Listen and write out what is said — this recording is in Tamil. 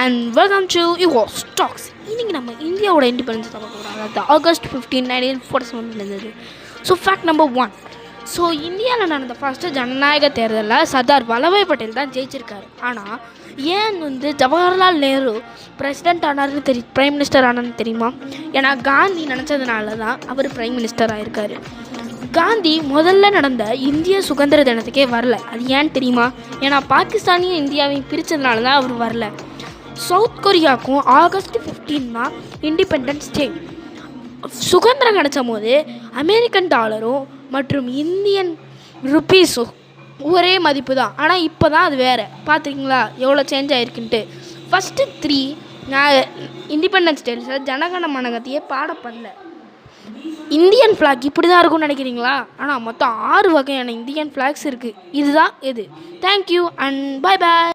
And welcome to your stocks. இன்றைக்கி நம்ம இந்தியாவோட இண்டிபெண்டன்ஸ் பார்க்க போகிறோம். அதாவது ஆகஸ்ட் 15, 1947 இருந்தது. So fact number 1. ஸோ இந்தியாவில் நடந்த ஃபஸ்ட்டு ஜனநாயக தேர்தலில் சர்தார் வல்லபாய் பட்டேல் தான் ஜெயிச்சிருக்காரு. ஆனால் ஏன் ஜவஹர்லால் நேரு பிரசிடென்ட் ஆனார்னு பிரைம் மினிஸ்டர் ஆனார்னு தெரியுமா? ஏன்னா காந்தி நினச்சதுனால தான் அவர் பிரைம் மினிஸ்டர் ஆகிருக்காரு. காந்தி முதல்ல நடந்த இந்திய சுதந்திர தினத்துக்கே வரல. அது ஏன்னு தெரியுமா? ஏன்னா பாகிஸ்தானையும் இந்தியாவையும் பிரித்ததுனால தான் அவர் வரல. சவுத் கொரியாவுக்கும் ஆகஸ்ட் 15 தான் இண்டிபெண்டன்ஸ் டே. சுதந்திரம் கிடச்ச போது அமெரிக்கன் டாலரும் மற்றும் இந்தியன் ருப்பீஸும் ஒரே மதிப்பு தான். ஆனால் இப்போ தான் அது வேறு. பார்த்துக்கிங்களா எவ்வளோ சேஞ்ச் ஆகிருக்குன்ட்டு. ஃபஸ்ட்டு 3 இண்டிபெண்டன்ஸ் டேஸில் ஜனகண மனகத்தையே பாட பண்ணல. இந்தியன் ஃப்ளாக் இப்படி தான் இருக்கும்னு நினைக்கிறீங்களா? ஆனால் மொத்தம் 6 வகையான இந்தியன் ஃப்ளாக்ஸ் இருக்குது. இதுதான் இது. Thank you and bye bye.